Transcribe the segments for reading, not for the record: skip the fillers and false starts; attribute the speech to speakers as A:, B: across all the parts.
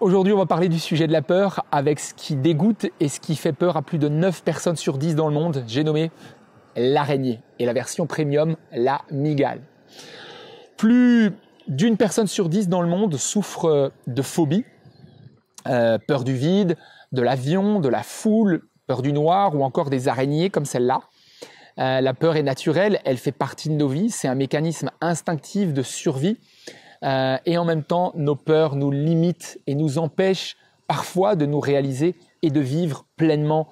A: Aujourd'hui, on va parler du sujet de la peur avec ce qui dégoûte et ce qui fait peur à plus de 9 personnes sur 10 dans le monde. J'ai nommé l'araignée et la version premium, la mygale. Plus d'une personne sur 10 dans le monde souffre de phobie, peur du vide, de l'avion, de la foule, peur du noir ou encore des araignées comme celle-là. La peur est naturelle, elle fait partie de nos vies, c'est un mécanisme instinctif de survie. Et en même temps, nos peurs nous limitent et nous empêchent parfois de nous réaliser et de vivre pleinement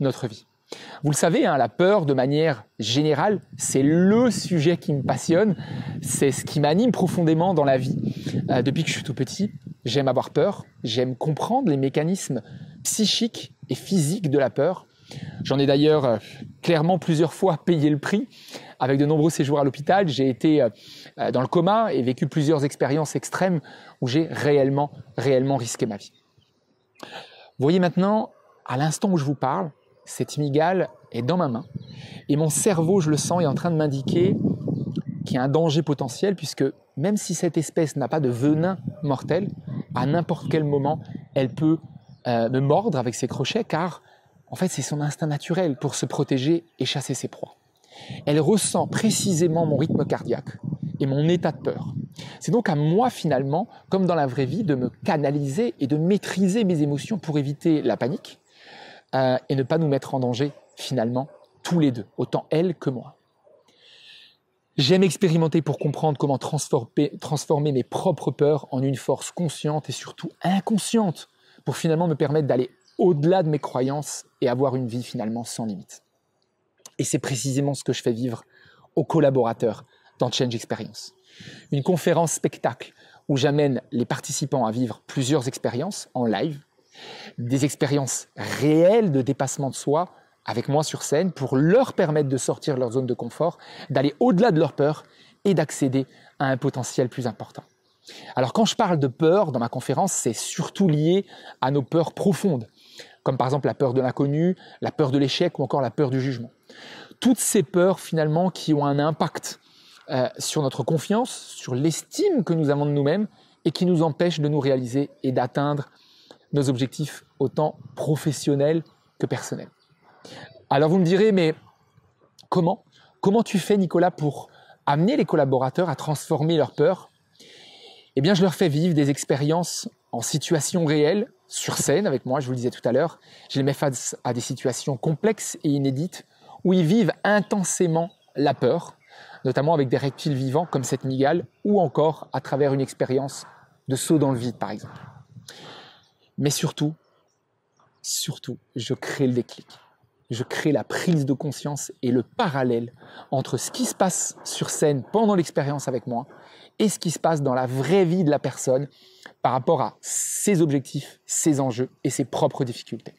A: notre vie. Vous le savez, la peur, de manière générale, c'est le sujet qui me passionne, c'est ce qui m'anime profondément dans la vie. Depuis que je suis tout petit, j'aime avoir peur, j'aime comprendre les mécanismes psychiques et physiques de la peur. J'en ai d'ailleurs clairement plusieurs fois payé le prix. Avec de nombreux séjours à l'hôpital, j'ai été dans le coma et vécu plusieurs expériences extrêmes où j'ai réellement risqué ma vie. Vous voyez maintenant, à l'instant où je vous parle, cette mygale est dans ma main et mon cerveau, je le sens, est en train de m'indiquer qu'il y a un danger potentiel puisque même si cette espèce n'a pas de venin mortel, à n'importe quel moment, elle peut me mordre avec ses crochets car en fait, c'est son instinct naturel pour se protéger et chasser ses proies. Elle ressent précisément mon rythme cardiaque et mon état de peur. C'est donc à moi finalement, comme dans la vraie vie, de me canaliser et de maîtriser mes émotions pour éviter la panique et ne pas nous mettre en danger finalement tous les deux, autant elle que moi. J'aime expérimenter pour comprendre comment transformer mes propres peurs en une force consciente et surtout inconsciente pour finalement me permettre d'aller au-delà de mes croyances et avoir une vie finalement sans limite. Et c'est précisément ce que je fais vivre aux collaborateurs dans Change Experience. Une conférence spectacle où j'amène les participants à vivre plusieurs expériences en live, des expériences réelles de dépassement de soi avec moi sur scène pour leur permettre de sortir de leur zone de confort, d'aller au-delà de leur peur et d'accéder à un potentiel plus important. Alors quand je parle de peur dans ma conférence, c'est surtout lié à nos peurs profondes, comme par exemple la peur de l'inconnu, la peur de l'échec ou encore la peur du jugement. Toutes ces peurs finalement qui ont un impact sur notre confiance, sur l'estime que nous avons de nous-mêmes et qui nous empêchent de nous réaliser et d'atteindre nos objectifs autant professionnels que personnels. Alors vous me direz, mais comment tu fais Nicolas pour amener les collaborateurs à transformer leurs peurs ? Eh bien je leur fais vivre des expériences en situation réelle, sur scène avec moi, je vous le disais tout à l'heure. Je les mets face à des situations complexes et inédites où ils vivent intensément la peur, notamment avec des reptiles vivants comme cette mygale ou encore à travers une expérience de saut dans le vide par exemple. Mais surtout, je crée le déclic. Je crée la prise de conscience et le parallèle entre ce qui se passe sur scène pendant l'expérience avec moi et ce qui se passe dans la vraie vie de la personne par rapport à ses objectifs, ses enjeux et ses propres difficultés.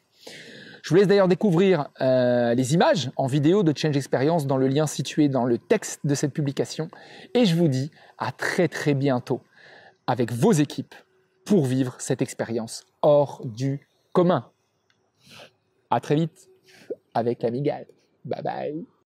A: Je vous laisse d'ailleurs découvrir les images en vidéo de Change Experience dans le lien situé dans le texte de cette publication et je vous dis à très bientôt avec vos équipes pour vivre cette expérience hors du commun. À très vite avec la mygale. Bye bye.